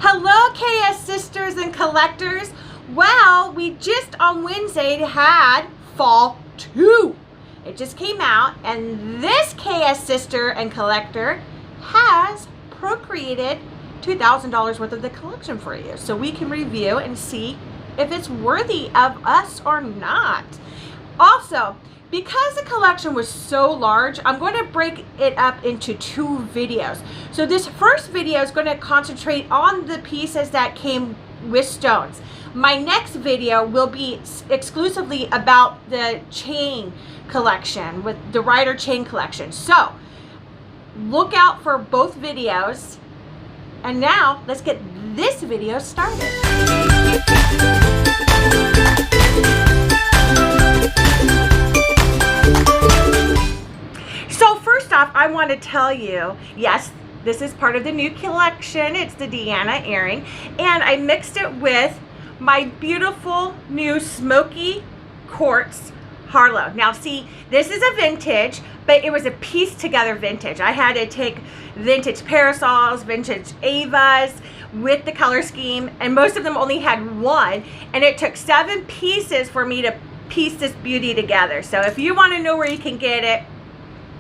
Hello, KS sisters and collectors. Well, we just on Wednesday had Fall 2. It just came out, and this KS sister and collector has procreated $2,000 worth of the collection for you, so we can review and see if it's worthy of us or not. Also, because the collection was so large, I'm going to break it up into 2 videos. So this first video is going to concentrate on the pieces that came with stones. My next video will be exclusively about the chain collection, with the rider chain collection. So look out for both videos. And now let's get this video started. So first off, I want to tell you, yes, this is part of the new collection. It's the Deanna earring, and I mixed it with my beautiful new smoky quartz Harlow. Now see, this is a vintage, but it was a piece together vintage. I had to take vintage parasols, vintage Avas with the color scheme, and most of them only had one, and it took 7 pieces for me to piece this beauty together. So if you want to know where you can get it,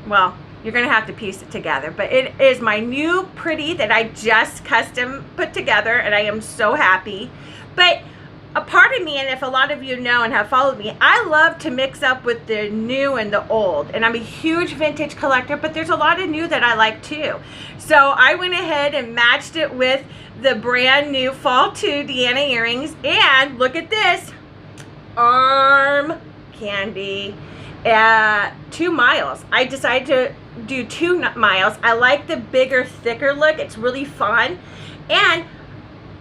well, you're gonna have to piece it together. But it is my new pretty that I just custom put together, and I am so happy. But a part of me, and if a lot of you know and have followed me, I love to mix up with the new and the old, and I'm a huge vintage collector, but there's a lot of new that I like too. So I went ahead and matched it with the brand new Fall 2 Deanna earrings, and look at this, arm candy. 2 miles. I decided to do 2 miles. I like the bigger, thicker look. It's really fun. And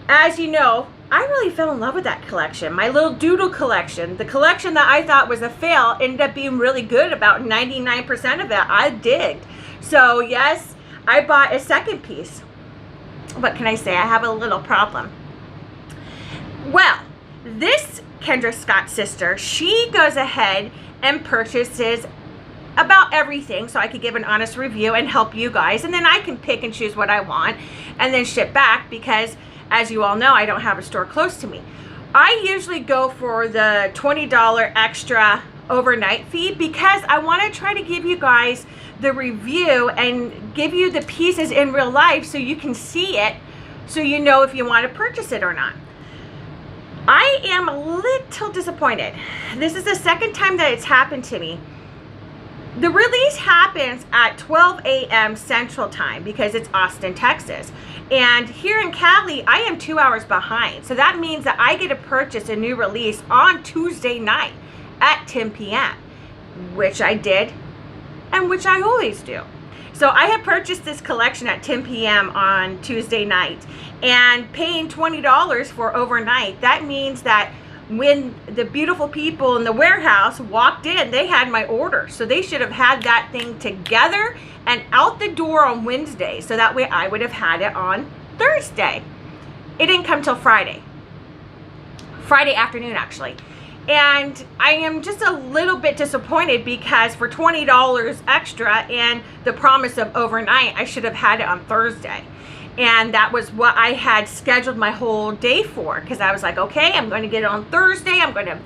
as you know, I really fell in love with that collection. My little doodle collection, the collection that I thought was a fail, ended up being really good. About 99% of it I digged. So yes, I bought a second piece. What can I say? I have a little problem. Well, this Kendra Scott sister, she goes ahead and purchases about everything so I could give an honest review and help you guys, and then I can pick and choose what I want and then ship back, because as you all know, I don't have a store close to me. I usually go for the $20 extra overnight fee because I want to try to give you guys the review and give you the pieces in real life so you can see it, so you know if you want to purchase it or not. I am a little disappointed. This is the second time that it's happened to me. The release happens at 12 a.m. Central Time because it's Austin, Texas. And here in Cali, I am 2 hours behind. So that means that I get to purchase a new release on Tuesday night at 10 p.m., which I did and which I always do. So I have purchased this collection at 10 p.m. on Tuesday night, and paying $20 for overnight. That means that when the beautiful people in the warehouse walked in, they had my order. So they should have had that thing together and out the door on Wednesday. So that way I would have had it on Thursday. It didn't come till Friday afternoon actually. And I am just a little bit disappointed because for $20 extra and the promise of overnight, I should have had it on Thursday. And that was what I had scheduled my whole day for, because I was like, okay, I'm going to get it on Thursday. I'm going to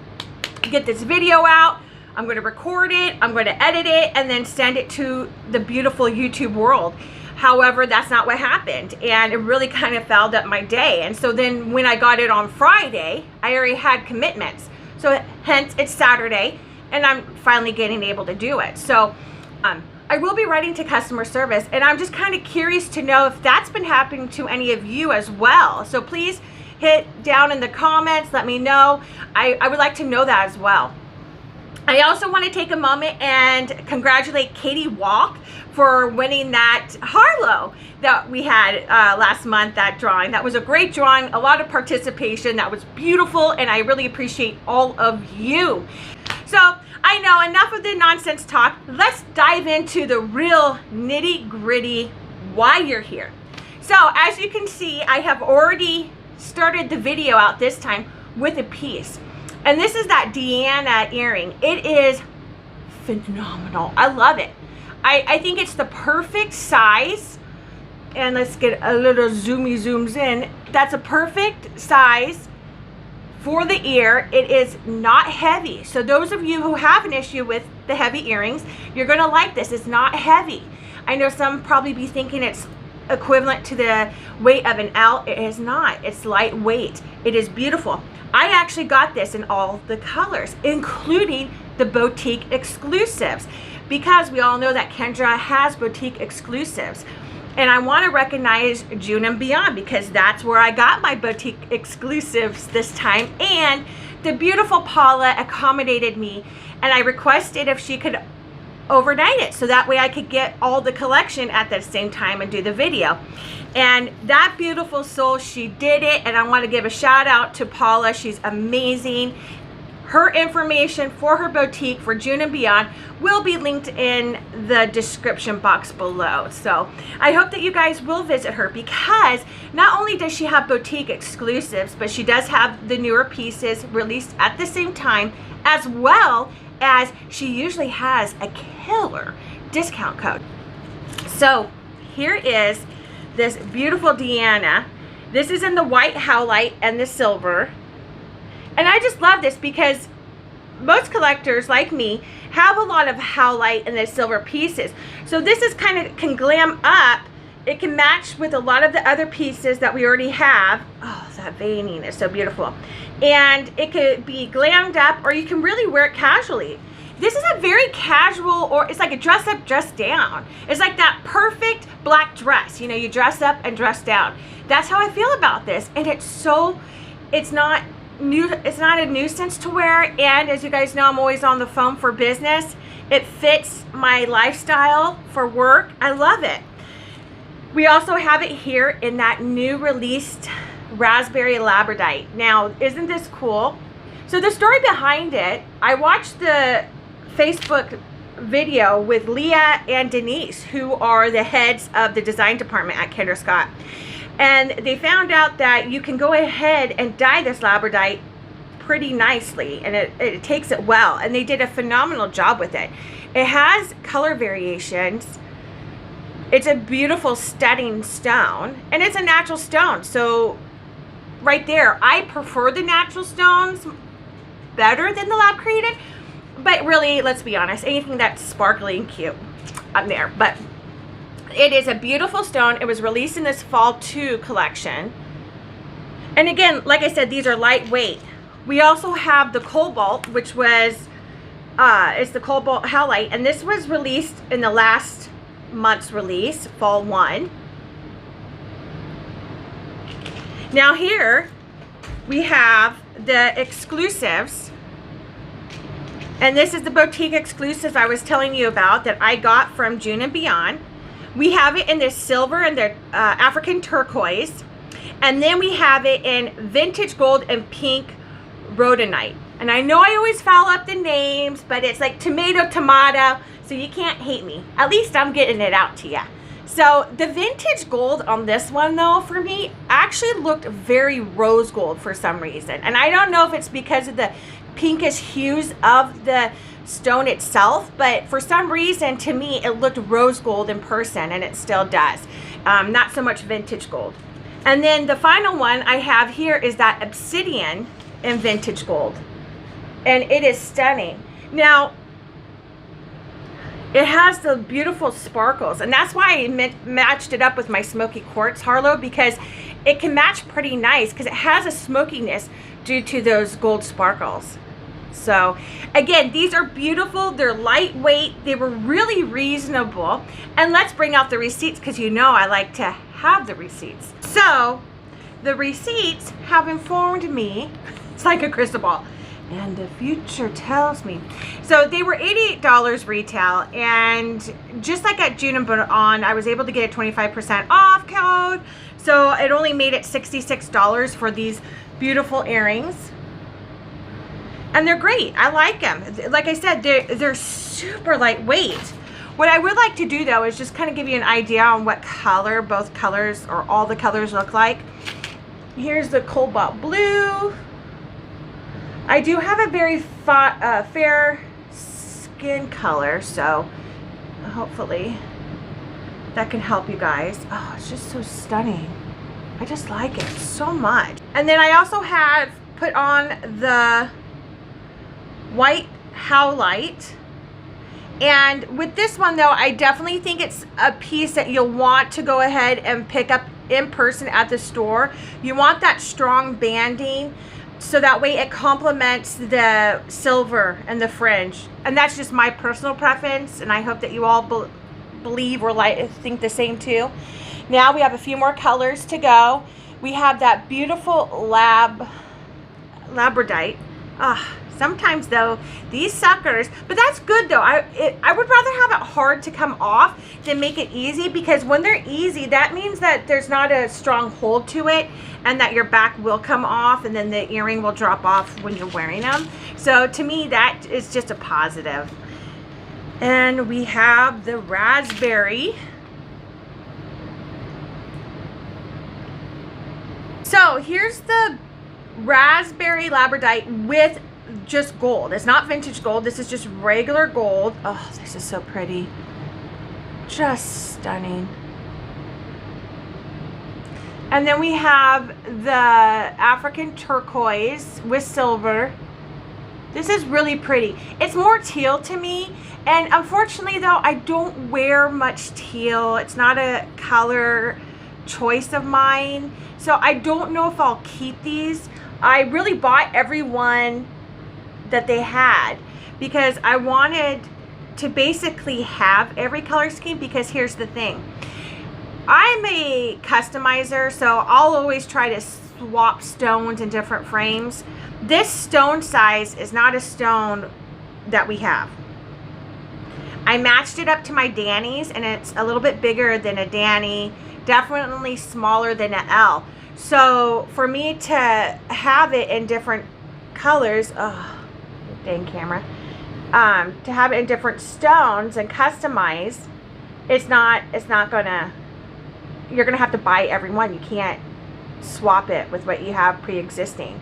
get this video out. I'm going to record it. I'm going to edit it and then send it to the beautiful YouTube world. However, that's not what happened, and it really kind of fouled up my day. And so then when I got it on Friday, I already had commitments. So hence it's Saturday, and I'm finally getting able to do it. So I will be writing to customer service, and I'm just kind of curious to know if that's been happening to any of you as well. So please hit down in the comments, let me know. I would like to know that as well. I also want to take a moment and congratulate Katie Walk for winning that Harlow that we had last month, that drawing. That was a great drawing, a lot of participation. That was beautiful, and I really appreciate all of you. So I know, enough of the nonsense talk. Let's dive into the real nitty gritty why you're here. So as you can see, I have already started the video out this time with a piece. And this is that Deanna earring. It is phenomenal. I love it. I think it's the perfect size and let's get a little zooms in. That's a perfect size for the ear. It is not heavy. So those of you who have an issue with the heavy earrings, you're gonna like this. It's not heavy. I know some probably be thinking it's equivalent to the weight of an L. It is not. It's lightweight. It is beautiful. I actually got this in all the colors, including the boutique exclusives, because we all know that Kendra has boutique exclusives. And I want to recognize June and Beyond, because that's where I got my boutique exclusives this time. And the beautiful Paula accommodated me, and I requested if she could overnight it, so that way I could get all the collection at the same time and do the video. And that beautiful soul, she did it, and I want to give a shout out to Paula. She's amazing. Her information for her boutique for June and Beyond will be linked in the description box below. So I hope that you guys will visit her, because not only does she have boutique exclusives, but she does have the newer pieces released at the same time, as well as she usually has a killer discount code. So here is this beautiful Deanna. This is in the white howlite and the silver. And I just love this because most collectors like me have a lot of howlite and the silver pieces. So this is kind of can glam up. It can match with a lot of the other pieces that we already have. Oh, that veining is so beautiful. And it could be glammed up, or you can really wear it casually. This is a very casual, or it's like a dress up, dress down. It's like that perfect black dress. You know, you dress up and dress down. That's how I feel about this. And it's not a nuisance to wear. And as you guys know, I'm always on the phone for business. It fits my lifestyle for work. I love it. We also have it here in that new released raspberry labradorite. Now, isn't this cool? So the story behind it, I watched the Facebook video with Leah and Denise, who are the heads of the design department at Kendra Scott. And they found out that you can go ahead and dye this labradorite pretty nicely, and it takes it well. And they did a phenomenal job with it. It has color variations. It's a beautiful studding stone, and it's a natural stone. So right there, I prefer the natural stones better than the lab created. But really, let's be honest, anything that's sparkly and cute, I'm there. But it is a beautiful stone. It was released in this fall 2 collection. And again, like I said, these are lightweight. We also have the cobalt, which was it's the cobalt howlite, and this was released in the last month's release, fall 1. Now here we have the exclusives, and this is the boutique exclusives I was telling you about that I got from June and Beyond. We have it in this silver and the African turquoise, and then we have it in vintage gold and pink rhodonite. And I know I always foul up the names, but it's like tomato, so you can't hate me. At least I'm getting it out to you. So the vintage gold on this one, though, for me, actually looked very rose gold for some reason. And I don't know if it's because of the pinkish hues of the stone itself, but for some reason, to me, it looked rose gold in person, and it still does. Not so much vintage gold. And then the final one I have here is that obsidian in vintage gold. And it is stunning. Now, it has the beautiful sparkles, and that's why I matched it up with my smoky quartz Harlow, because it can match pretty nice because it has a smokiness due to those gold sparkles. So again, these are beautiful. They're lightweight. They were really reasonable. And let's bring out the receipts, because you know I like to have the receipts. So the receipts have informed me, it's like a crystal ball, and the future tells me. So they were $88 retail, and just like at June and Beyond, I was able to get a 25% off code. So it only made it $66 for these beautiful earrings. And they're great. I like them. Like I said, they're super lightweight. What I would like to do, though, is just kind of give you an idea on what color both colors, or all the colors, look like. Here's the cobalt blue. I do have a very fair skin color, so hopefully that can help you guys. Oh, it's just so stunning. I just like it so much. And then I also have put on the white howlite. And with this one though, I definitely think it's a piece that you'll want to go ahead and pick up in person at the store. You want that strong banding, so that way it complements the silver and the fringe. And that's just my personal preference, and I hope that you all believe or think the same too. Now we have a few more colors to go. We have that beautiful labradorite. Sometimes though, these suckers, but that's good though. I would rather have it hard to come off than make it easy, because when they're easy, that means that there's not a strong hold to it and that your back will come off and then the earring will drop off when you're wearing them. So to me, that is just a positive. And we have the raspberry. So here's the raspberry labradorite with just gold. It's not vintage gold. This is just regular gold. Oh, this is so pretty. Just stunning. And then we have the African turquoise with silver. This is really pretty. It's more teal to me. And unfortunately though, I don't wear much teal. It's not a color choice of mine. So I don't know if I'll keep these. I really bought every one that they had because I wanted to basically have every color scheme, because here's the thing. I'm a customizer, so I'll always try to swap stones in different frames. This stone size is not a stone that we have. I matched it up to my Danny's, and it's a little bit bigger than a Danny, definitely smaller than an L. So for me to have it in different colors, oh, dang camera, to have it in different stones and customize, it's not gonna, you're gonna have to buy every one. You can't swap it with what you have pre-existing.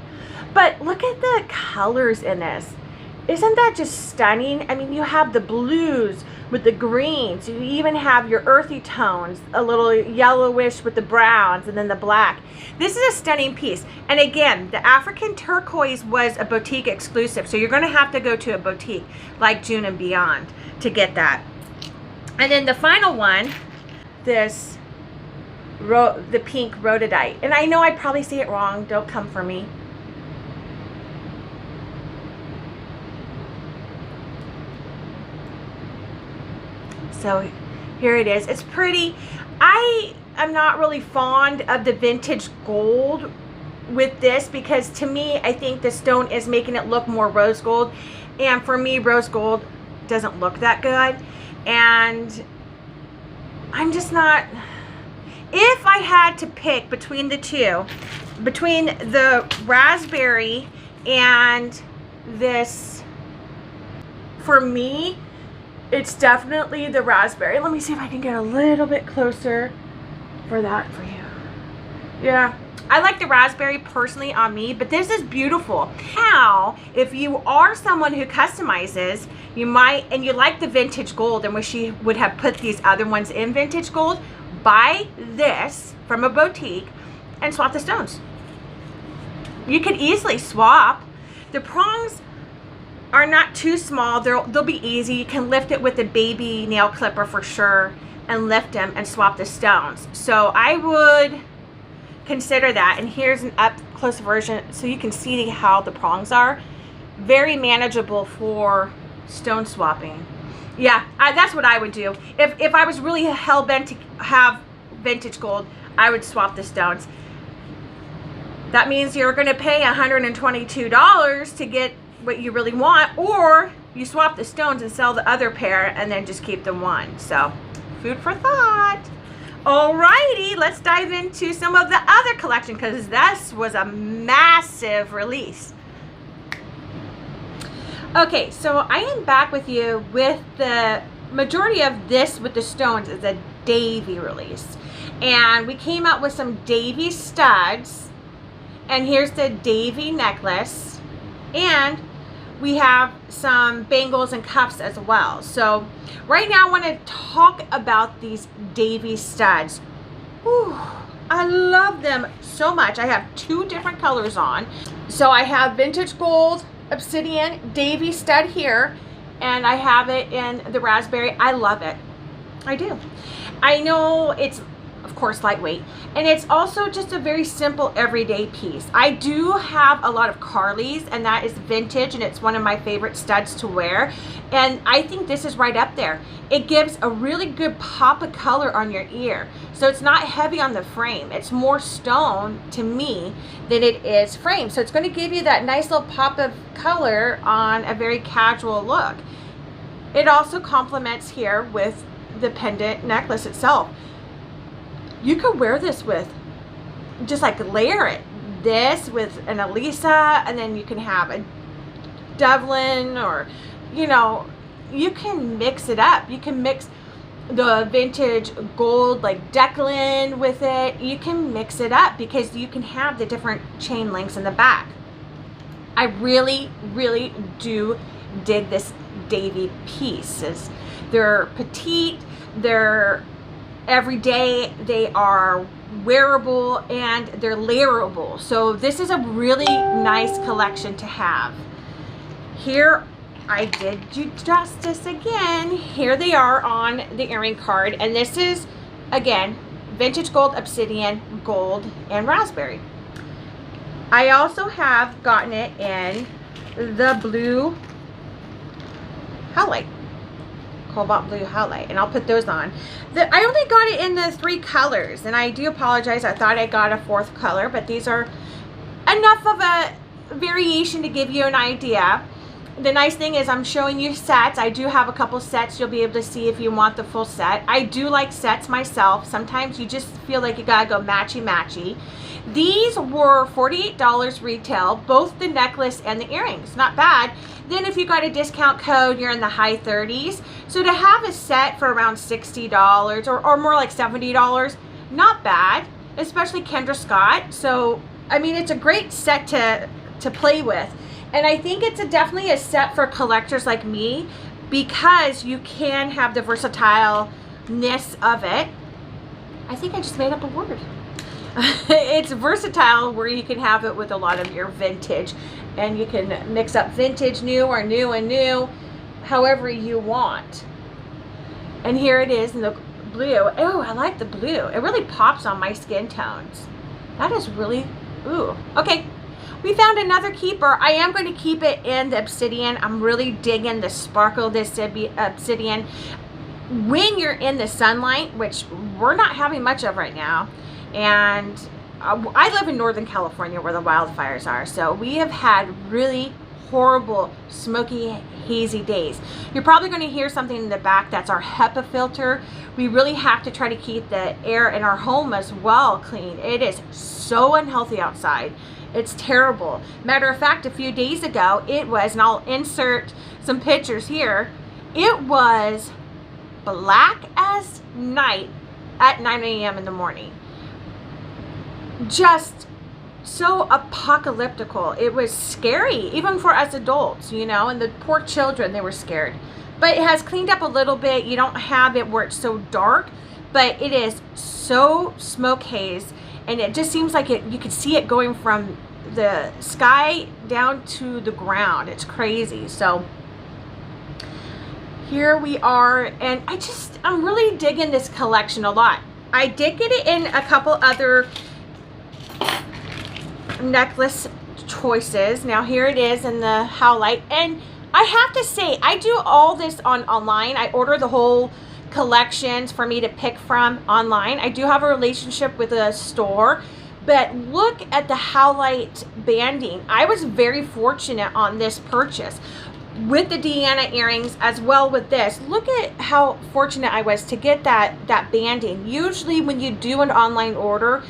But look at the colors in this. Isn't that just stunning? I mean, you have the blues with the greens. You even have your earthy tones, a little yellowish with the browns, and then the black. This is a stunning piece. And again, the African turquoise was a boutique exclusive, so you're going to have to go to a boutique like June and Beyond to get that. And then the final one, this the pink rhododite. And I know I probably say it wrong. Don't come for me. So here it is. It's pretty. I am not really fond of the vintage gold with this, because to me, I think the stone is making it look more rose gold. And for me, rose gold doesn't look that good. And I'm just not, if I had to pick between the two, between the raspberry and this, for me, it's definitely the raspberry. Let me see if I can get a little bit closer for that for you. Yeah, I like the raspberry personally on me, but this is beautiful. Now, if you are someone who customizes, you might, and you like the vintage gold and wish you would have put these other ones in vintage gold, buy this from a boutique and swap the stones. You could easily swap. The prongs are not too small. They'll be easy. You can lift it with a baby nail clipper for sure and lift them and swap the stones. So I would consider that. And here's an up close version so you can see how the prongs are. Very manageable for stone swapping. Yeah, that's what I would do. If I was really hell-bent to have vintage gold, I would swap the stones. That means you're going to pay $122 to get what you really want, or you swap the stones and sell the other pair and then just keep the one. So food for thought. Alrighty, let's dive into some of the other collection, because this was a massive release. Okay, so I am back with you with the majority of this with the stones is a Davey release, and we came out with some Davey studs, and here's the Davey necklace. And We have some bangles and cuffs as well. So right now I want to talk about these Davie studs. Whew, I love them so much. I have 2 different colors on. So I have vintage gold obsidian Davie stud here, and I have it in the raspberry. I love it. I do. I know it's, of course, lightweight, and it's also just a very simple everyday piece. I do have a lot of Carly's, and that is vintage, and it's one of my favorite studs to wear, and I think this is right up there. It gives a really good pop of color on your ear, so it's not heavy on the frame. It's more stone to me than it is frame, so it's going to give you that nice little pop of color on a very casual look. It also complements here with the pendant necklace itself. You could wear this with, just like layer it, this with an Elisa, and then you can have a Devlin, or, you know, you can mix it up. You can mix the vintage gold like Declan with it. You can mix it up because you can have the different chain links in the back. I really, really do dig this Davie pieces. They're petite, they're everyday, they are wearable, and they're layerable. So this is a really nice collection to have. Here, I did you justice again. Here they are on the earring card, and this is, again, vintage gold, obsidian, gold, and raspberry. I also have gotten it in the blue highlight, cobalt blue highlight, and I'll put those on. I only got it in the 3 colors, and I do apologize. I thought I got a 4th color, but these are enough of a variation to give you an idea. The nice thing is I'm showing you sets. I do have a couple sets you'll be able to see if you want the full set. I do like sets myself. Sometimes you just feel like you gotta go matchy-matchy. These were $48 retail, both the necklace and the earrings. Not bad. Then if you got a discount code, you're in the high 30s. So to have a set for around $60 or more like $70, not bad, especially Kendra Scott. So, I mean, it's a great set to play with. And I think it's definitely a set for collectors like me because you can have the versatileness of it. I think I just made up a word. It's versatile where you can have it with a lot of your vintage, and you can mix up vintage, new, or new and new, however you want. And here it is in the blue. Oh, I like the blue. It really pops on my skin tones. That is really, ooh. Okay, we found another keeper. I am going to keep it in the obsidian. I'm really digging the sparkle of this obsidian. When you're in the sunlight, which we're not having much of right now, and I live in Northern California where the wildfires are, so we have had really horrible smoky hazy days. You're probably going to hear something in the back. That's our HEPA filter. We really have to try to keep the air in our home as well clean. It is so unhealthy outside. It's terrible. Matter of fact, a few days ago it was, and I'll insert some pictures here, it was black as night at 9 a.m. in the morning. Just so apocalyptical. It was scary, even for us adults, you know, and the poor children, they were scared. But it has cleaned up a little bit. You don't have it where it's so dark, but it is so smoke haze, and it just seems like you could see it going from the sky down to the ground. It's crazy. So here we are, and I'm really digging this collection a lot. I did get it in a couple other necklace choices. Now here it is in the howlite, and I have to say, I do all this online. I order the whole collections for me to pick from online. I do have a relationship with a store, but look at the howlite banding. I was very fortunate on this purchase with the Deanna earrings as well with this. Look at how fortunate I was to get that banding. Usually when you do an online order,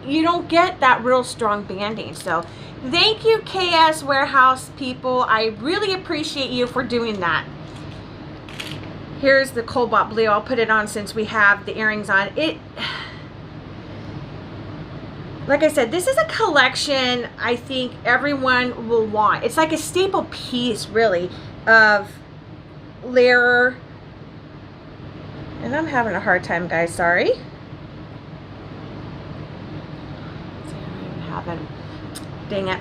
you don't get that real strong banding. So thank you, KS Warehouse people. I really appreciate you for doing that. Here's the cobalt blue. I'll put it on since we have the earrings on. like I said, this is a collection I think everyone will want. It's like a staple piece, really, of layer. And I'm having a hard time, guys, sorry. Dang it.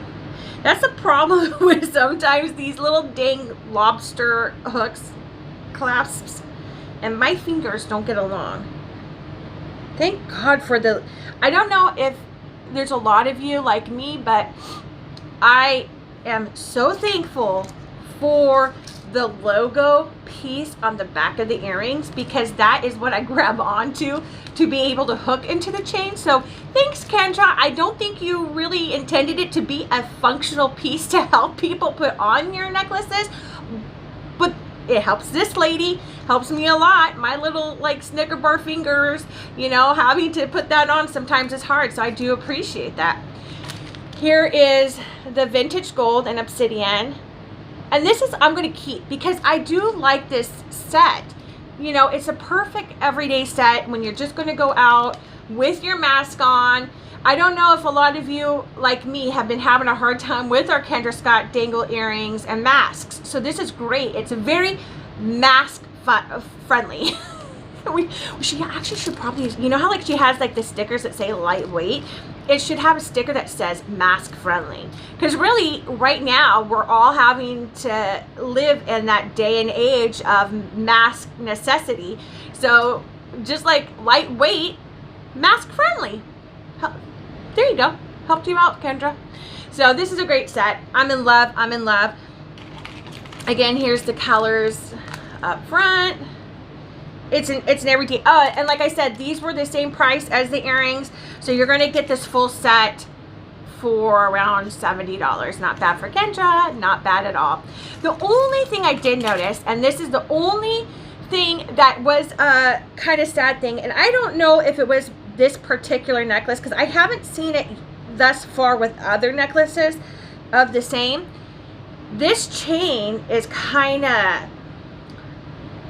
That's the problem with sometimes these little dang lobster hooks, clasps, and my fingers don't get along. Thank God for the, I don't know if there's a lot of you like me, but I am so thankful for the logo piece on the back of the earrings, because that is what I grab onto to be able to hook into the chain. So thanks, Kendra. I don't think you really intended it to be a functional piece to help people put on your necklaces, but it helps this lady, helps me a lot. My little like Snicker bar fingers, you know, having to put that on sometimes is hard, so I do appreciate that. Here is the vintage gold and obsidian. And this is, I'm going to keep, because I do like this set. You know, it's a perfect everyday set when you're just going to go out with your mask on. I don't know if a lot of you, like me, have been having a hard time with our Kendra Scott dangle earrings and masks. So this is great. It's a very mask friendly. She actually should probably, you know how like she has like the stickers that say lightweight? It should have a sticker that says mask friendly, because really right now we're all having to live in that day and age of mask necessity. So just like lightweight, mask friendly. There you go. Helped you out, Kendra. So this is a great set. I'm in love. I'm in love. Again, here's the colors up front. It's an everyday. And like I said, these were the same price as the earrings. So you're going to get this full set for around $70. Not bad for Kendra. Not bad at all. The only thing I did notice, and this is the only thing that was a kind of sad thing, and I don't know if it was this particular necklace, because I haven't seen it thus far with other necklaces of the same. This chain is kind of,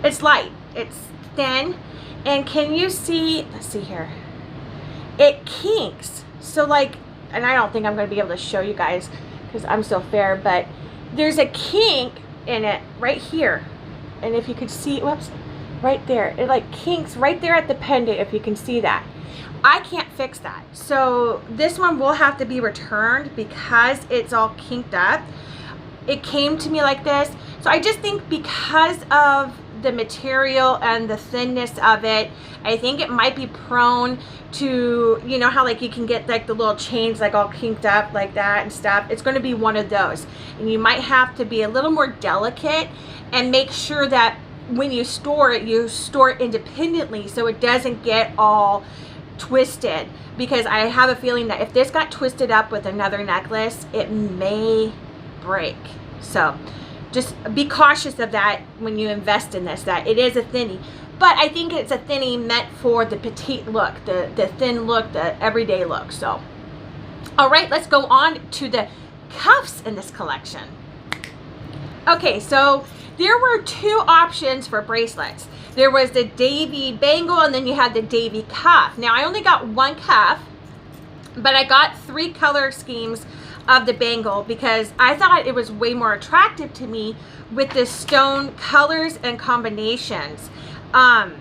it's light. It's thin, and can you see, let's see here, it kinks. So like, and I don't think I'm going to be able to show you guys because I'm so fair, but there's a kink in it right here, and if you could see, whoops, right there, it like kinks right there at the pendant, if you can see that. I can't fix that, so this one will have to be returned because it's all kinked up. It came to me like this, so I just think because of the material and the thinness of it, I think it might be prone to, you know how like you can get like the little chains like all kinked up like that and stuff. It's going to be one of those, and you might have to be a little more delicate and make sure that when you store it independently so it doesn't get all twisted, because I have a feeling that if this got twisted up with another necklace, it may break. So just be cautious of that when you invest in this, that it is a thinny. But I think it's a thinny meant for the petite look, the thin look, the everyday look. So, all right, let's go on to the cuffs in this collection. Okay, so there were two options for bracelets. There was the Davie bangle, and then you had the Davie cuff. Now, I only got one cuff, but I got 3 color schemes of the bangle because I thought it was way more attractive to me with the stone colors and combinations. And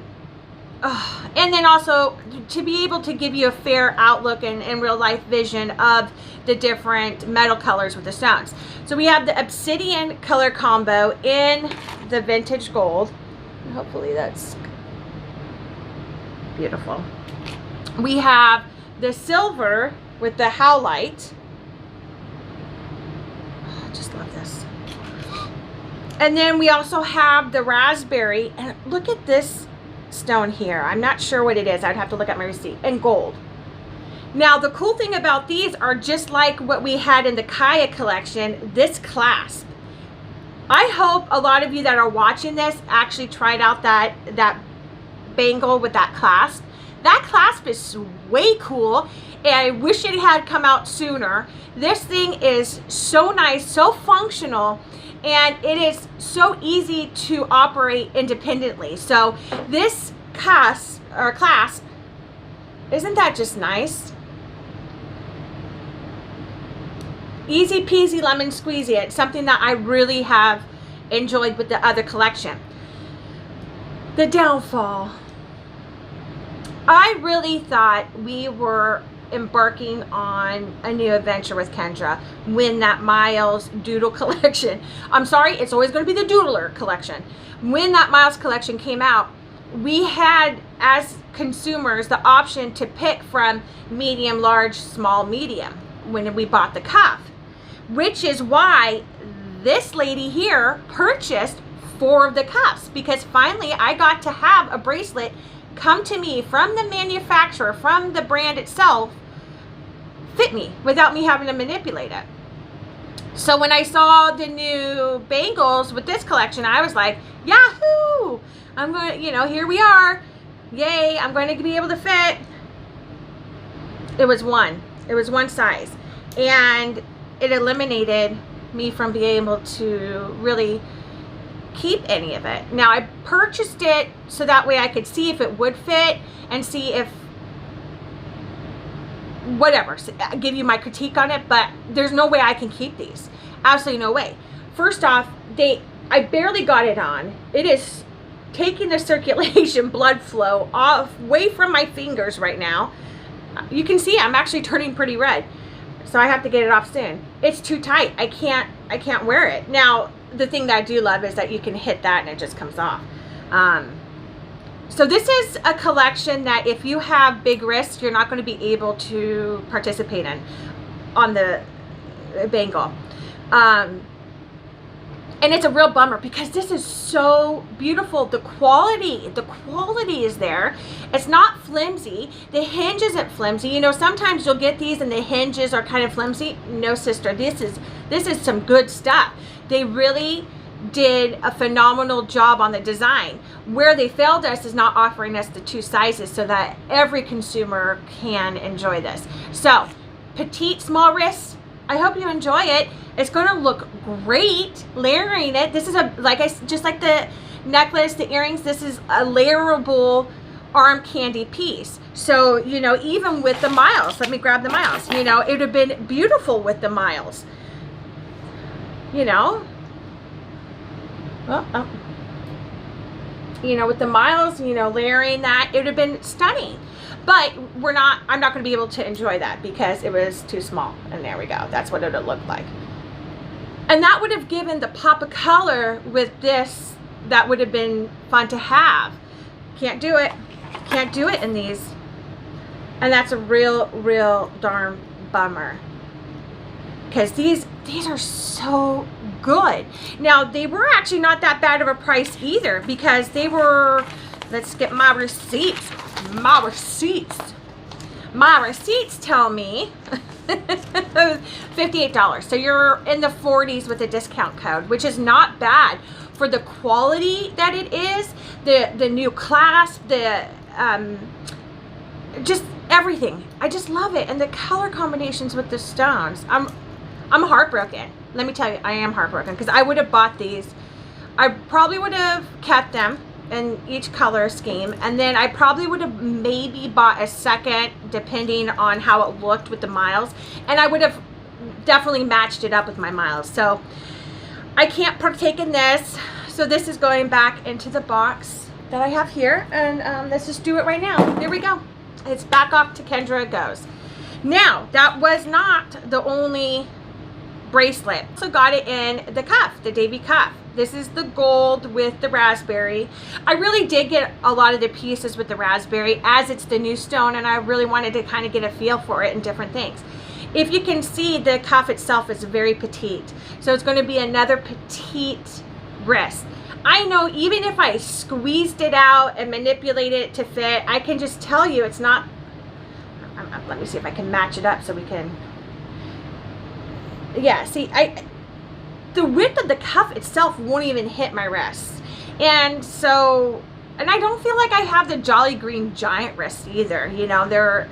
then also to be able to give you a fair outlook and real life vision of the different metal colors with the stones. So we have the obsidian color combo in the vintage gold. Hopefully that's beautiful. We have the silver with the howlite. Just love this. And then we also have the raspberry, and look at this stone here. I'm not sure what it is. I'd have to look at my receipt. And gold. Now the cool thing about these are just like what we had in the Kaya collection, this clasp. I hope a lot of you that are watching this actually tried out that bangle with that clasp. That clasp is way cool, and I wish it had come out sooner. This thing is so nice, so functional, and it is so easy to operate independently. So this clasp, isn't that just nice? Easy peasy lemon squeezy. It's something that I really have enjoyed with the other collection. The downfall. I really thought we were embarking on a new adventure with Kendra when that Miles Doodle collection, I'm sorry, it's always going to be the Doodler collection. When that Miles collection came out, we had, as consumers, the option to pick from medium, large, small, medium when we bought the cuff, which is why this lady here purchased 4 of the cuffs, because finally I got to have a bracelet come to me from the manufacturer, from the brand itself, fit me without me having to manipulate it. So when I saw the new bangles with this collection, I was like, yahoo! I'm going to, you know, here we are. Yay, I'm going to be able to fit. It was one size. And it eliminated me from being able to really keep any of it. Now, I purchased it so that way I could see if it would fit and see if whatever, give you my critique on it, but there's no way I can keep these. Absolutely no way. First off, I barely got it on. It is taking the circulation blood flow off way from my fingers right now. You can see I'm actually turning pretty red, so I have to get it off soon. It's too tight. I can't wear it. Now, the thing that I do love is that you can hit that and it just comes off. So this is a collection that if you have big wrists, you're not going to be able to participate in on the bangle. And it's a real bummer because this is so beautiful. The quality is there. It's not flimsy. The hinge isn't flimsy. You know, sometimes you'll get these and the hinges are kind of flimsy. No, sister, this is some good stuff. They really did a phenomenal job on the design. Where they failed us is not offering us the 2 sizes so that every consumer can enjoy this. So, petite, small wrists, I hope you enjoy it. It's going to look great layering it. This is just like the necklace, the earrings, this is a layerable arm candy piece. So, you know, even with the Miles, let me grab the Miles, you know, it would have been beautiful with the Miles. You know, you know, with the Miles, you know, layering that, it would have been stunning. But I'm not going to be able to enjoy that because it was too small. And there we go. That's what it would look like. And that would have given the pop of color with this. That would have been fun to have. Can't do it. Can't do it in these. And that's a real darn bummer. Because these are so good. Now, they were actually not that bad of a price either because they were, let's get my receipts. My receipts tell me $58. So you're in the 40s with a discount code, which is not bad for the quality that it is, the new clasp, the just everything. I just love it, and the color combinations with the stones. I'm heartbroken. Let me tell you, I am heartbroken because I would have bought these. I probably would have kept them in each color scheme, and then I probably would have maybe bought a second depending on how it looked with the Miles, and I would have definitely matched it up with my Miles. So I can't partake in this, so this is going back into the box that I have here, and let's just do it right now. There we go. It's back off to Kendra it goes. Now, that was not the only bracelet. Also got it in the cuff, the Davey cuff. This is the gold with the raspberry. I really did get a lot of the pieces with the raspberry as it's the new stone, and I really wanted to kind of get a feel for it and different things. If you can see, the cuff itself is very petite. So it's going to be another petite wrist. I know even if I squeezed it out and manipulated it to fit, I can just tell you it's not. Let me see if I can match it up so we can. Yeah, see, the width of the cuff itself won't even hit my wrists. And so, and I don't feel like I have the Jolly Green giant wrists either. You know, they're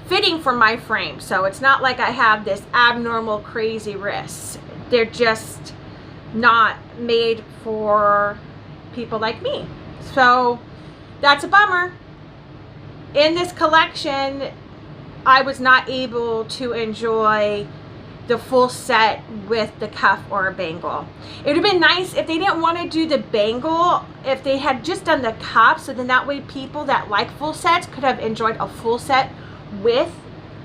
fitting for my frame. So it's not like I have this abnormal crazy wrists. They're just not made for people like me. So that's a bummer. In this collection, I was not able to enjoy the full set with the cuff or a bangle. It would have been nice if they didn't want to do the bangle, if they had just done the cuff, so then that way people that like full sets could have enjoyed a full set with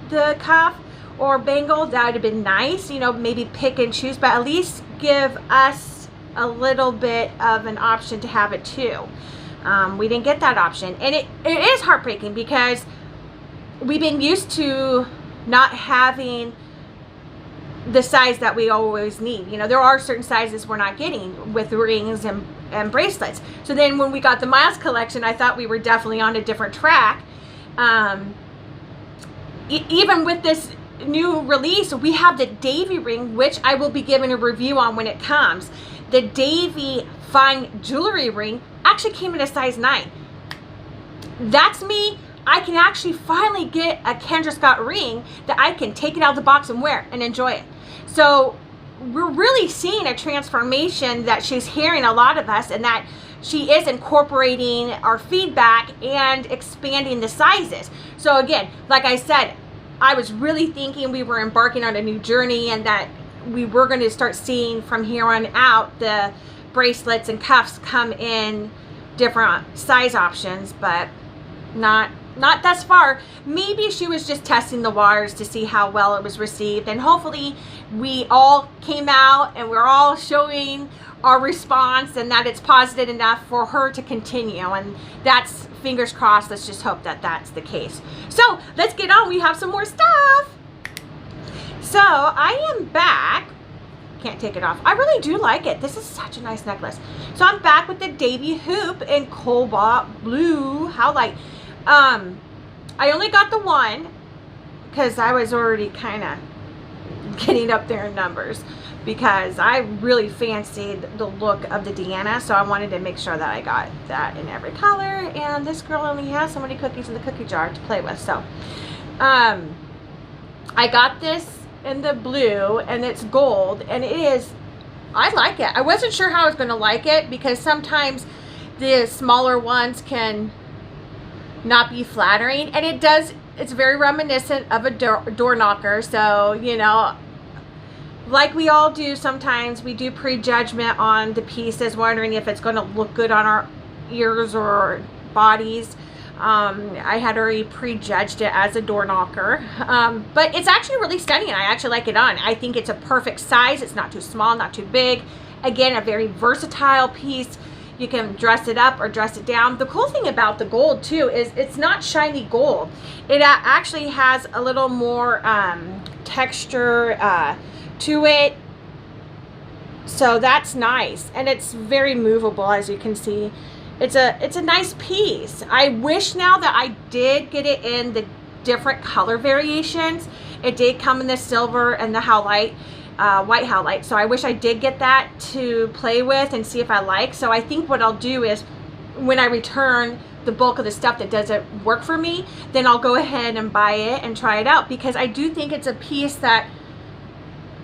the cuff or bangle. That would have been nice, you know, maybe pick and choose, but at least give us a little bit of an option to have it too. We didn't get that option, and it is heartbreaking because we've been used to not having the size that we always need. You know, there are certain sizes we're not getting with rings and bracelets. So then when we got the Miles collection, I thought we were definitely on a different track. Even with this new release, we have the Davie ring, which I will be giving a review on when it comes. The Davie fine jewelry ring actually came in a size 9. That's me. I can actually finally get a Kendra Scott ring that I can take it out of the box and wear and enjoy it. So we're really seeing a transformation that she's hearing a lot of us, and that she is incorporating our feedback and expanding the sizes. So again, like I said, I was really thinking we were embarking on a new journey and that we were going to start seeing from here on out the bracelets and cuffs come in different size options, but not thus far. Maybe she was just testing the waters to see how well it was received, and hopefully we all came out and we're all showing our response and that it's positive enough for her to continue, and that's, fingers crossed, let's just hope that that's the case. So let's get on, we have some more stuff. So I am back, can't take it off. I really do like it. This is such a nice necklace. So I'm back with the Davie hoop in cobalt blue. How light. I only got the one because I was already kind of getting up there in numbers, because I really fancied the look of the Deanna, so I wanted to make sure that I got that in every color, and this girl only has so many cookies in the cookie jar to play with. So I got this in the blue, and it's gold, and it is, I like it. I wasn't sure how I was going to like it, because sometimes the smaller ones can not be flattering, and it does, it's very reminiscent of a door knocker. So, you know, like we all do, sometimes we do prejudgment on the pieces, wondering if it's going to look good on our ears or bodies. I had already prejudged it as a door knocker, but it's actually really stunning. I actually like it on. I think it's a perfect size. It's not too small, not too big. Again, a very versatile piece. You can dress it up or dress it down. The cool thing about the gold too is it's not shiny gold. It actually has a little more texture to it, so that's nice, and it's very movable, as you can see. It's a nice piece. I wish now that I did get it in the different color variations. It did come in the silver and the howlite, white howlite, so I wish I did get that to play with and see if I like. So I think what I'll do is, when I return the bulk of the stuff that doesn't work for me, then I'll go ahead and buy it and try it out, because I do think it's a piece that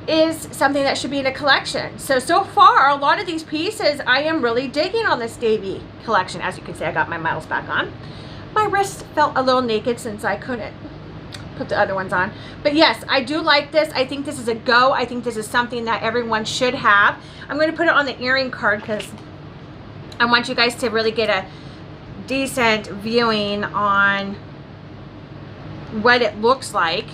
is something that should be in a collection. So far, a lot of these pieces I am really digging on this Davie collection. As you can see, I got my Miles back on. My wrist felt a little naked since I couldn't put the other ones on. But yes, I do like this. I think this is a go. I think this is something that everyone should have. I'm going to put it on the earring card because I want you guys to really get a decent viewing on what it looks like.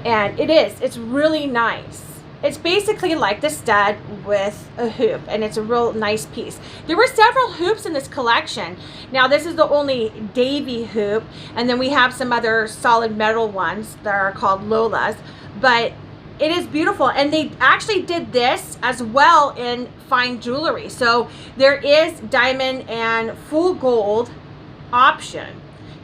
And it's really nice. It's basically like the stud with a hoop, and it's a real nice piece. There were several hoops in this collection. Now this is the only Davie hoop, and then we have some other solid metal ones that are called Lola's, but it is beautiful. And they actually did this as well in fine jewelry. So there is diamond and full gold option.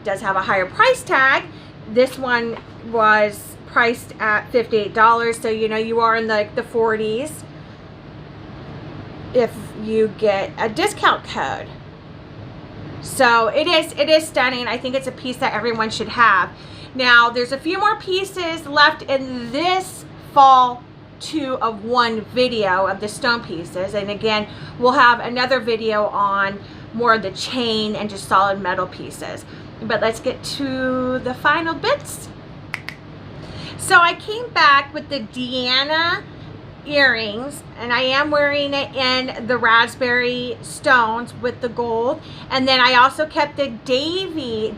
It does have a higher price tag. This one was priced at $58, so you know you are in like the 40s if you get a discount code. So it is stunning. I think it's a piece that everyone should have. Now there's a few more pieces left in this fall 2 of 1 video of the stone pieces, and again we'll have another video on more of the chain and just solid metal pieces. But let's get to the final bits. So I came back with the Deanna earrings, and I am wearing it in the raspberry stones with the gold, and then I also kept the Davie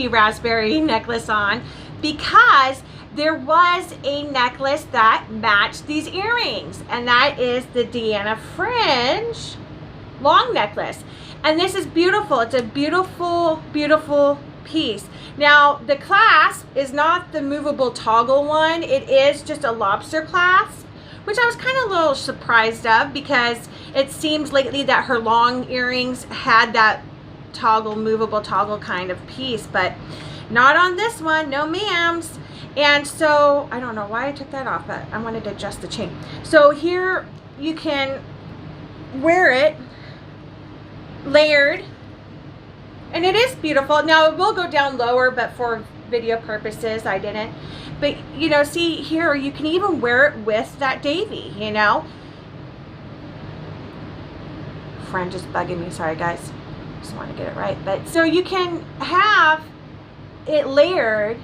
raspberry necklace on because there was a necklace that matched these earrings, and that is the Deanna fringe long necklace. And this is beautiful. It's a beautiful, beautiful piece. Now, the clasp is not the movable toggle one. It is just a lobster clasp, which I was kind of a little surprised of because it seems lately that her long earrings had that toggle, movable toggle kind of piece, but not on this one. No ma'ams. And so, I don't know why I took that off, but I wanted to adjust the chain. So here you can wear it layered, and it is beautiful. Now it will go down lower, but for video purposes I didn't. But you know, see here, you can even wear it with that Davie, you know. Friend is bugging me, sorry guys, just want to get it right. But so you can have it layered,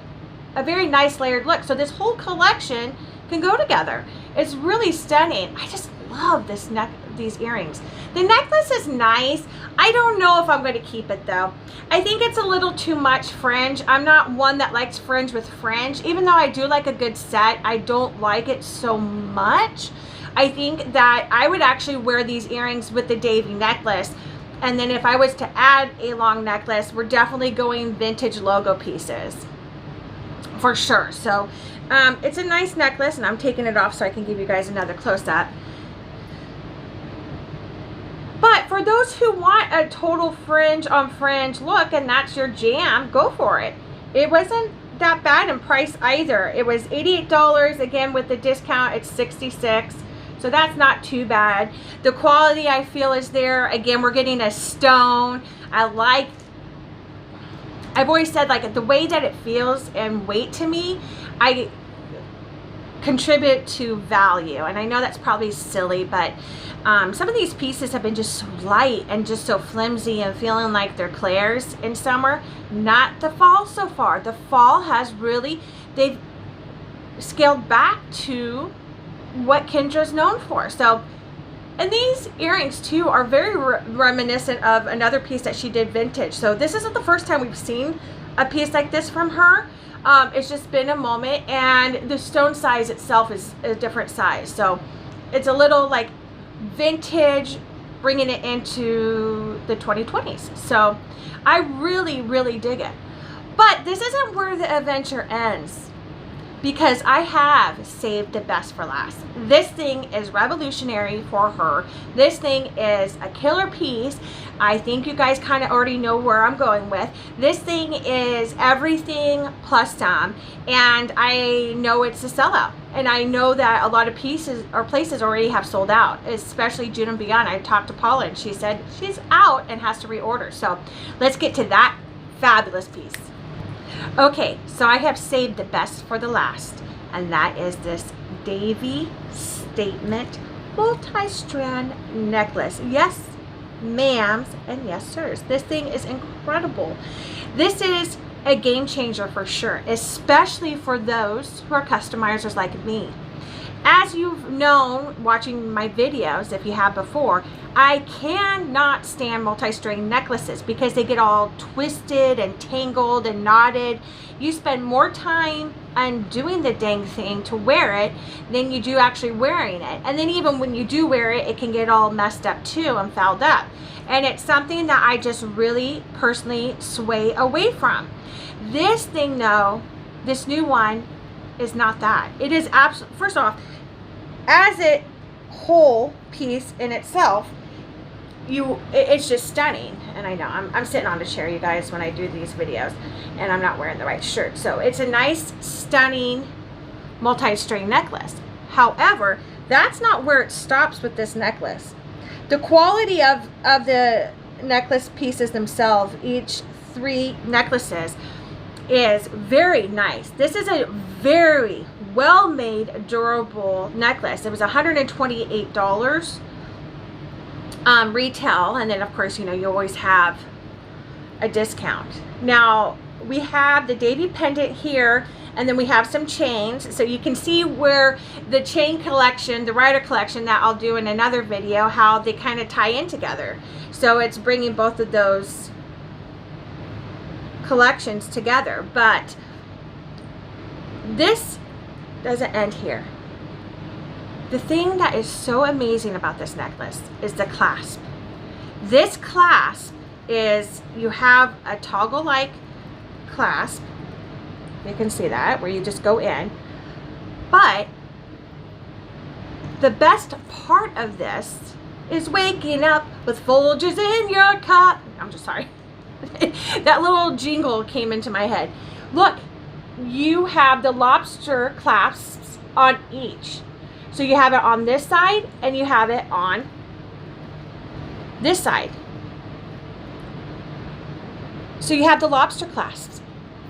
a very nice layered look. So this whole collection can go together. It's really stunning. I just love these earrings. The necklace is nice. I don't know if I'm going to keep it though. I think it's a little too much fringe. I'm not one that likes fringe with fringe. Even though I do like a good set, I don't like it so much. I think that I would actually wear these earrings with the Davie necklace. And then if I was to add a long necklace, we're definitely going vintage logo pieces for sure. So it's a nice necklace, and I'm taking it off so I can give you guys another close-up. But for those who want a total fringe on fringe look, and that's your jam, go for it. It wasn't that bad in price either. It was $88. Again, with the discount, it's $66. So that's not too bad. The quality I feel is there. Again, we're getting a stone. I've always said, like, the way that it feels and weight to me, I contribute to value. And I know that's probably silly, but some of these pieces have been just so light and just so flimsy and feeling like they're Claire's in summer. Not the fall so far. The fall has really, they've scaled back to what Kendra's known for. So, and these earrings too are very reminiscent of another piece that she did vintage. So this isn't the first time we've seen a piece like this from her. It's just been a moment, and the stone size itself is a different size. So it's a little like vintage, bringing it into the 2020s. So I really, really dig it. But this isn't where the adventure ends, because I have saved the best for last. This thing is revolutionary for her. This thing is a killer piece. I think you guys kind of already know where I'm going with. This thing is everything plus some, and I know it's a sellout. And I know that a lot of pieces or places already have sold out, especially June and beyond. I talked to Paula, and she said she's out and has to reorder. So let's get to that fabulous piece. Okay, so I have saved the best for the last, and that is this Davie Statement multi-strand necklace. Yes, ma'ams, and yes, sirs. This thing is incredible. This is a game changer for sure, especially for those who are customizers like me. As you've known watching my videos, if you have before, I cannot stand multi-string necklaces because they get all twisted and tangled and knotted. You spend more time undoing the dang thing to wear it than you do actually wearing it. And then even when you do wear it, it can get all messed up too and fouled up. And it's something that I just really personally sway away from. This thing though, this new one, is not that. It is absolutely, first off, as a whole piece in itself, it's just stunning. And I know I'm sitting on the chair, you guys, when I do these videos, and I'm not wearing the right shirt. So it's a nice, stunning multi-string necklace. However, that's not where it stops with this necklace. The quality of the necklace pieces themselves, each 3 necklaces, is very nice. This is a very well-made, durable necklace. It was $128 retail, and then of course, you know, you always have a discount. Now, we have the Davey pendant here, and then we have some chains. So you can see where the chain collection, the rider collection that I'll do in another video, how they kind of tie in together. So it's bringing both of those collections together. But this doesn't end here. The thing that is so amazing about this necklace is the clasp. This clasp is, you have a toggle-like clasp. You can see that, where you just go in. But the best part of this is waking up with Folgers in your cup. I'm just sorry. That little jingle came into my head. Look, you have the lobster clasps on each. So you have it on this side and you have it on this side. So you have the lobster clasps.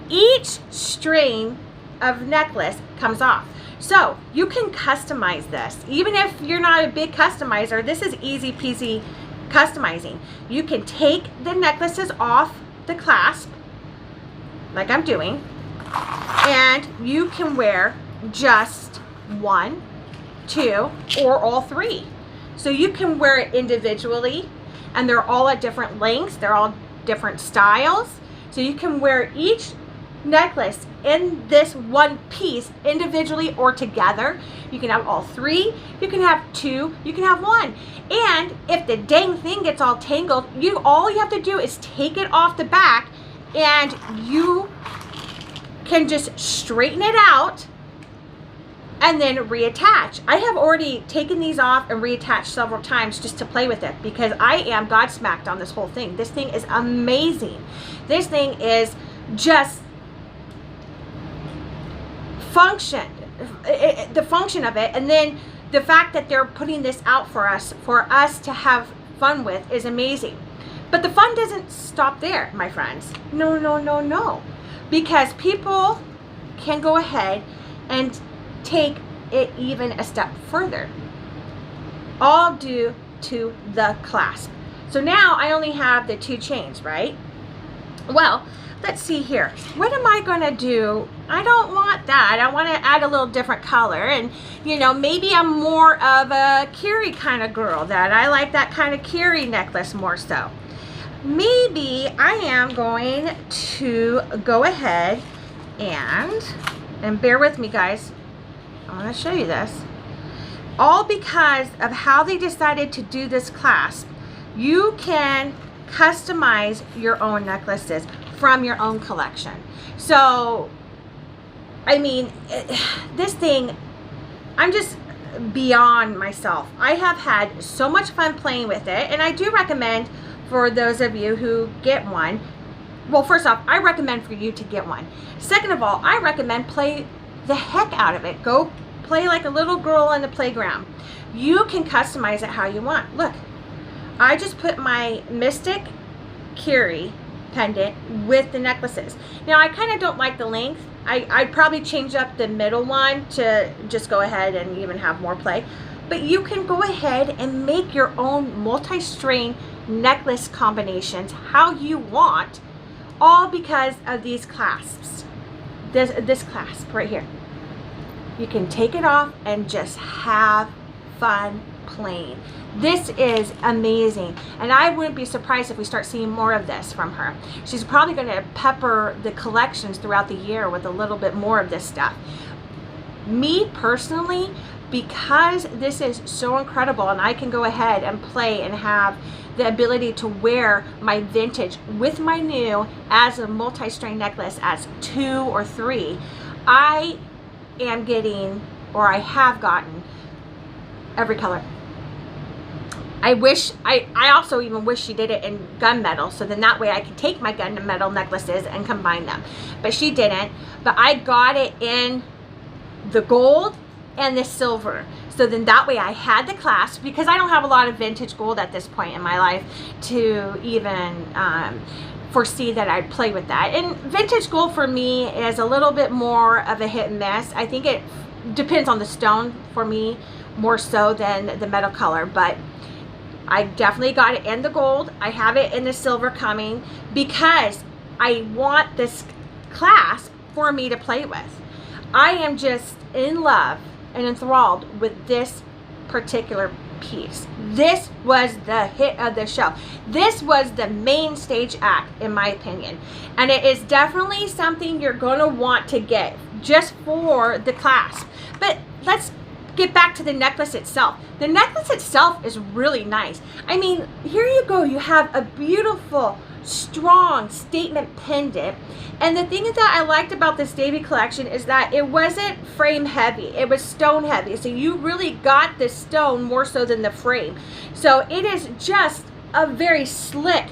Each string of necklace comes off. So you can customize this. Even if you're not a big customizer, this is easy peasy customizing. You can take the necklaces off the clasp, like I'm doing, and you can wear just one, two, or all three. So you can wear it individually, and they're all at different lengths, they're all different styles. So you can wear each necklace in this one piece individually or together. You can have all three, you can have two, you can have one. And if the dang thing gets all tangled, all you have to do is take it off the back and you can just straighten it out and then reattach. I have already taken these off and reattached several times just to play with it, because I am godsmacked on this whole thing. This thing is amazing. This thing is just the function of it, and then the fact that they're putting this out for us to have fun with is amazing. But the fun doesn't stop there, my friends. No, no, no, no. Because people can go ahead and take it even a step further, all due to the clasp. So now I only have the two chains, right? Well, let's see here. What am I going to do? I don't want that. I want to add a little different color. And, you know, maybe I'm more of a Kiri kind of girl, that I like that kind of Kiri necklace more so. Maybe I am going to go ahead and bear with me, guys. I want to show you this. All because of how they decided to do this clasp. You can customize your own necklaces from your own collection. So, I mean, this thing, I'm just beyond myself. I have had so much fun playing with it, and I do recommend for those of you who get one. Well, first off, I recommend for you to get one. Second of all, I recommend play the heck out of it. Go play like a little girl in the playground. You can customize it how you want. Look, I just put my Mystic Kiri pendant with the necklaces. Now, I kind of don't like the length. I'd probably change up the middle one to just go ahead and even have more play. But you can go ahead and make your own multi-string necklace combinations how you want, all because of these clasps. This clasp right here. You can take it off and just have fun playing. This is amazing, and I wouldn't be surprised if we start seeing more of this from her. She's probably going to pepper the collections throughout the year with a little bit more of this stuff. Me personally, because this is so incredible, and I can go ahead and play and have the ability to wear my vintage with my new as a multi-string necklace as 2 or 3, I am getting, or I have gotten, every color. I also even wish she did it in gunmetal, so then that way I could take my gunmetal necklaces and combine them. But she didn't. But I got it in the gold and the silver. So then that way I had the clasp, because I don't have a lot of vintage gold at this point in my life to even foresee that I'd play with that. And vintage gold for me is a little bit more of a hit and miss. I think it depends on the stone for me more so than the metal color, but I definitely got it in the gold. I have it in the silver coming because I want this clasp for me to play with. I am just in love and enthralled with this particular piece. This was the hit of the show. This was the main stage act, in my opinion. And it is definitely something you're going to want to get just for the clasp. But let's get back to the necklace itself. The necklace itself is really nice. I mean, here you go. You have a beautiful, strong statement pendant. And the thing that I liked about this Davie collection is that it wasn't frame heavy. It was stone heavy. So you really got the stone more so than the frame. So it is just a very slick,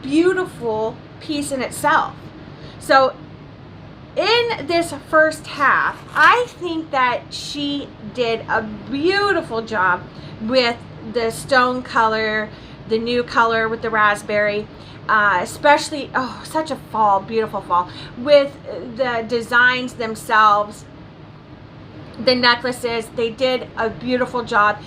beautiful piece in itself. So in this first half, I think that she did a beautiful job with the stone color, the new color with the raspberry, especially, oh, such a fall, beautiful fall, with the designs themselves, the necklaces. They did a beautiful job.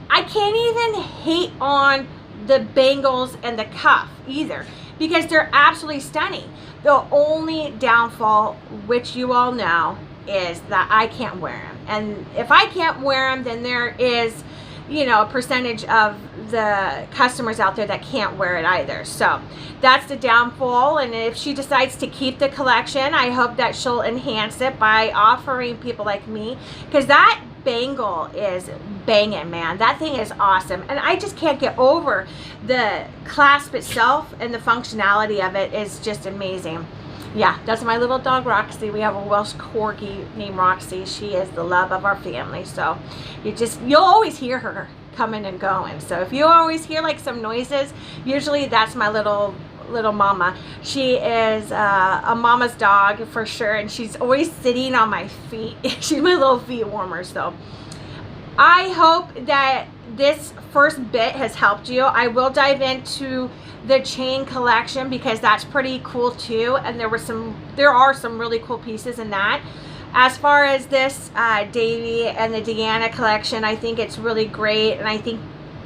I can't even hate on the bangles and the cuff either, because they're absolutely stunning. The only downfall, which you all know, is that I can't wear them. And if I can't wear them, then there is, you know, a percentage of the customers out there that can't wear it either. So that's the downfall. And if she decides to keep the collection, I hope that she'll enhance it by offering people like me, because that bangle is banging, man. That thing is awesome. And I just can't get over the clasp itself, and the functionality of it is just amazing. Yeah, that's my little dog Roxy. We have a Welsh Corgi named Roxy. She is the love of our family. So you'll always hear her coming and going. So if you always hear like some noises, usually that's my little mama. She is a mama's dog for sure, and she's always sitting on my feet. She's my little feet warmer. So I hope that this first bit has helped you. I will dive into the chain collection because that's pretty cool too, and there are some really cool pieces in that. As far as this Davie and the Deanna collection, I think it's really great, and I think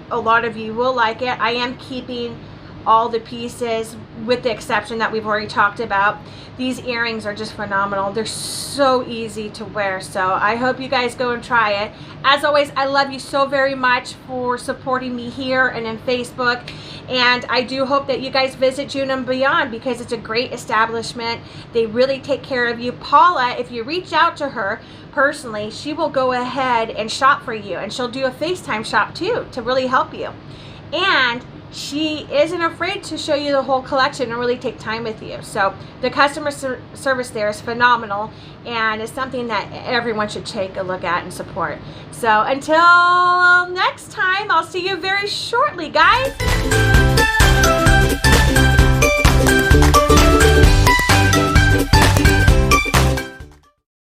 a lot of you will like it. I am keeping all the pieces with the exception that we've already talked about. These earrings are just phenomenal. They're so easy to wear, so I hope you guys go and try it. As always, I love you so very much for supporting me here and in Facebook, and I do hope that you guys visit June and Beyond because it's a great establishment. They really take care of you. Paula, if you reach out to her personally, she will go ahead and shop for you, and she'll do a FaceTime shop too to really help you. And she isn't afraid to show you the whole collection and really take time with you. So the customer service there is phenomenal, and it's something that everyone should take a look at and support. So until next time, I'll see you very shortly, guys.